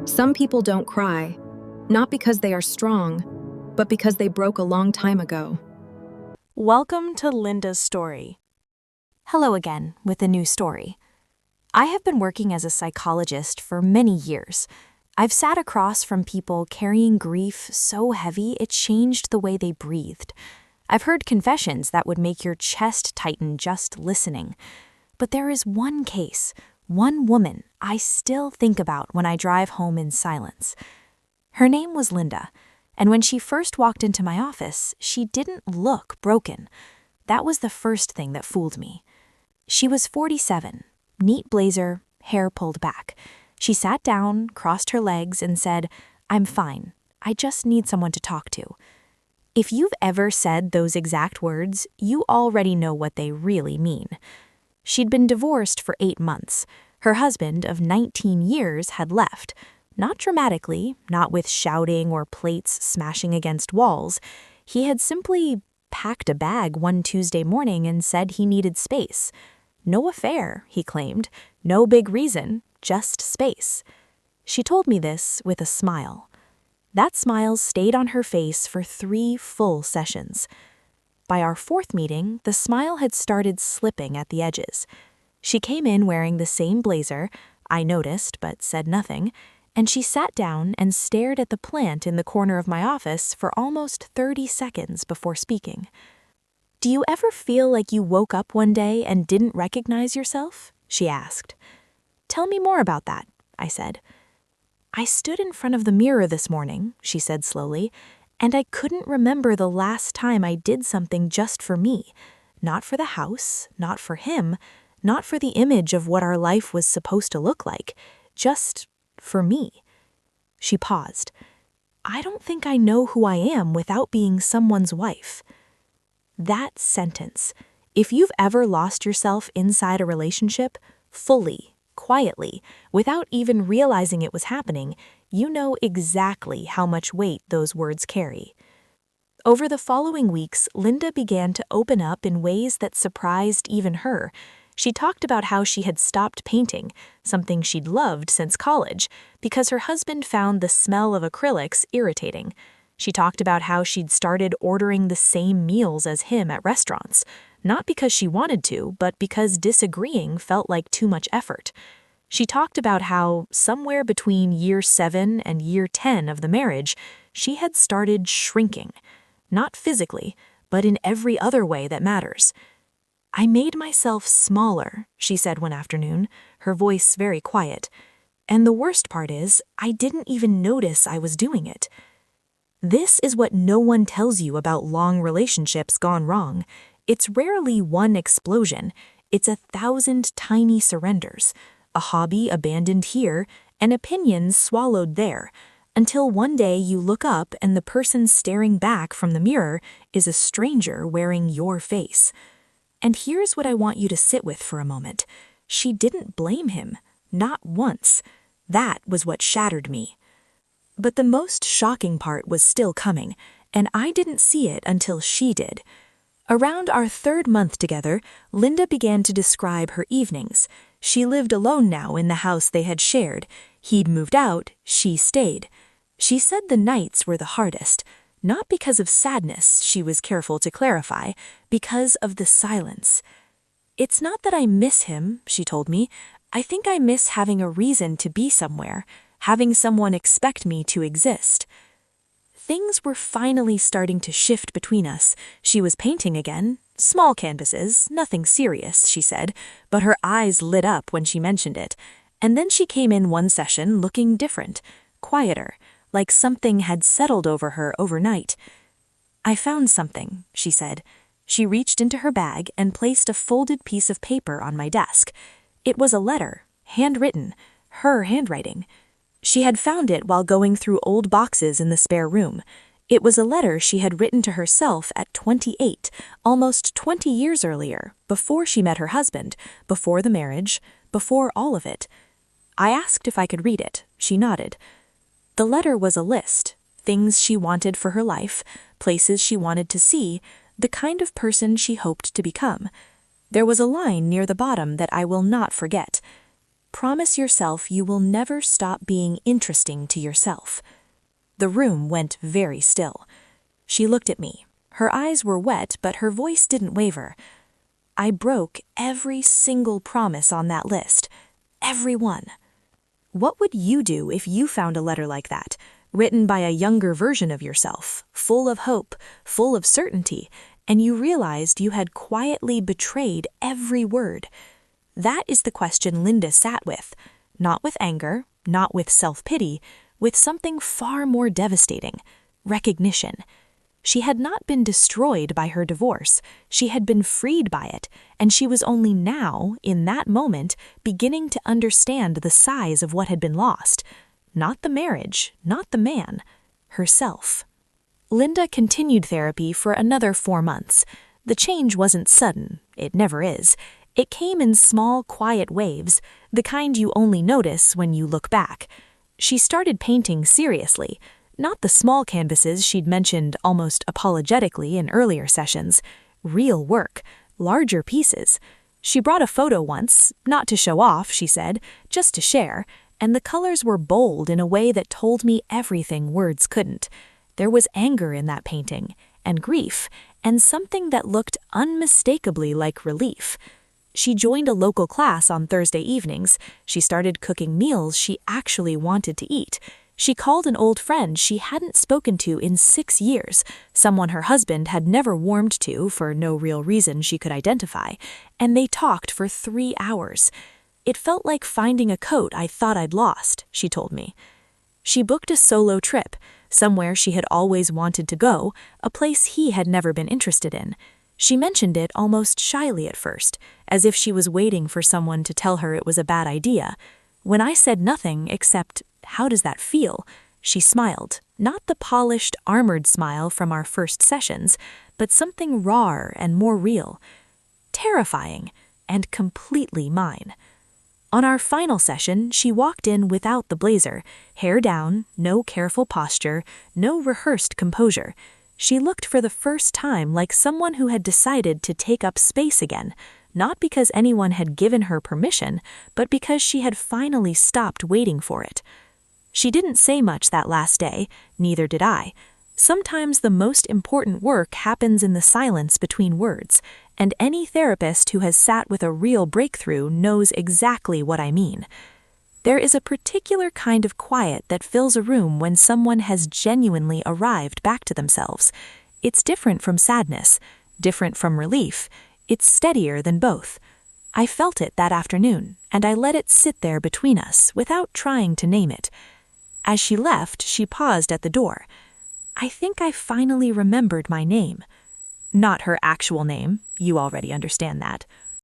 Some people don't cry, not because they are strong, but because they broke a long time ago. Welcome to Linda's story. Hello again with a new story. I have been working as a psychologist for many years. I've sat across from people carrying grief so heavy it changed the way they breathed. I've heard confessions that would make your chest tighten just listening. But there is one case, one woman I still think about when I drive home in silence. Her name was Linda, and when she first walked into my office, she didn't look broken. That was the first thing that fooled me. She was 47, neat blazer, hair pulled back. She sat down, crossed her legs, and said, "I'm fine. I just need someone to talk to." If you've ever said those exact words, you already know what they really mean. She'd been divorced for 8 months. Her husband of 19 years had left. Not dramatically, not with shouting or plates smashing against walls. He had simply packed a bag one Tuesday morning and said he needed space. No affair, he claimed. No big reason, just space. She told me this with a smile. That smile stayed on her face for 3 full sessions. By our 4th meeting, the smile had started slipping at the edges. She came in wearing the same blazer, I noticed but said nothing, and she sat down and stared at the plant in the corner of my office for almost 30 seconds before speaking. "Do you ever feel like you woke up one day and didn't recognize yourself?" she asked. "Tell me more about that," I said. "I stood in front of the mirror this morning," she said slowly, "and I couldn't remember the last time I did something just for me. Not for the house, not for him, not for the image of what our life was supposed to look like, just for me." She paused. "I don't think I know who I am without being someone's wife." That sentence, if you've ever lost yourself inside a relationship, fully, quietly, without even realizing it was happening, you know exactly how much weight those words carry. Over the following weeks, Linda began to open up in ways that surprised even her. She talked about how she had stopped painting, something she'd loved since college, because her husband found the smell of acrylics irritating. She talked about how she'd started ordering the same meals as him at restaurants, not because she wanted to, but because disagreeing felt like too much effort. She talked about how, somewhere between year 7 and year 10 of the marriage, she had started shrinking. Not physically, but in every other way that matters. "I made myself smaller," she said one afternoon, her voice very quiet. "And the worst part is, I didn't even notice I was doing it." This is what no one tells you about long relationships gone wrong. It's rarely one explosion. It's 1,000 tiny surrenders. A hobby abandoned here, and opinions swallowed there, until one day you look up and the person staring back from the mirror is a stranger wearing your face. And here's what I want you to sit with for a moment. She didn't blame him, not once. That was what shattered me. But the most shocking part was still coming, and I didn't see it until she did. Around our 3rd month together, Linda began to describe her evenings. She lived alone now in the house they had shared. He'd moved out, she stayed. She said the nights were the hardest, not because of sadness, she was careful to clarify, because of the silence. "It's not that I miss him," she told me. "I think I miss having a reason to be somewhere, having someone expect me to exist." Things were finally starting to shift between us. She was painting again. Small canvases, nothing serious, she said, but her eyes lit up when she mentioned it. And then she came in one session looking different, quieter, like something had settled over her overnight. "I found something," she said. She reached into her bag and placed a folded piece of paper on my desk. It was a letter, handwritten, her handwriting. She had found it while going through old boxes in the spare room. It was a letter she had written to herself at 28, almost 20 years earlier, before she met her husband, before the marriage, before all of it. I asked if I could read it. She nodded. The letter was a list, things she wanted for her life, places she wanted to see, the kind of person she hoped to become. There was a line near the bottom that I will not forget. promise yourself you will never stop being interesting to yourself." The room went very still. She looked at me. Her eyes were wet, but her voice didn't waver. "I broke every single promise on that list. Every one." What would you do if you found a letter like that, written by a younger version of yourself, full of hope, full of certainty, and you realized you had quietly betrayed every word? That is the question Linda sat with, not with anger, not with self-pity, with something far more devastating: recognition. She had not been destroyed by her divorce, she had been freed by it, and she was only now, in that moment, beginning to understand the size of what had been lost. Not the marriage, not the man, herself. Linda continued therapy for another 4 months. The change wasn't sudden, it never is. It came in small, quiet waves, the kind you only notice when you look back. She started painting seriously, not the small canvases she'd mentioned almost apologetically in earlier sessions. Real work, larger pieces. She brought a photo once, not to show off, she said, just to share, and the colors were bold in a way that told me everything words couldn't. There was anger in that painting, and grief, and something that looked unmistakably like relief. She joined a local class on Thursday evenings. She started cooking meals she actually wanted to eat. She called an old friend she hadn't spoken to in 6 years, someone her husband had never warmed to for no real reason she could identify, and they talked for 3 hours. "It felt like finding a coat I thought I'd lost," she told me. She booked a solo trip, somewhere she had always wanted to go, a place he had never been interested in. She mentioned it almost shyly at first, as if she was waiting for someone to tell her it was a bad idea. When I said nothing except, "How does that feel?" she smiled, not the polished, armored smile from our first sessions, but something rawer and more real. Terrifying, and completely mine. On our final session, she walked in without the blazer, hair down, no careful posture, no rehearsed composure. She looked for the first time like someone who had decided to take up space again, not because anyone had given her permission, but because she had finally stopped waiting for it. She didn't say much that last day, neither did I. Sometimes the most important work happens in the silence between words, and any therapist who has sat with a real breakthrough knows exactly what I mean. There is a particular kind of quiet that fills a room when someone has genuinely arrived back to themselves. It's different from sadness, different from relief. It's steadier than both. I felt it that afternoon, and I let it sit there between us without trying to name it. As she left, she paused at the door. I think I finally remembered my name. Not her actual name, you already understand that.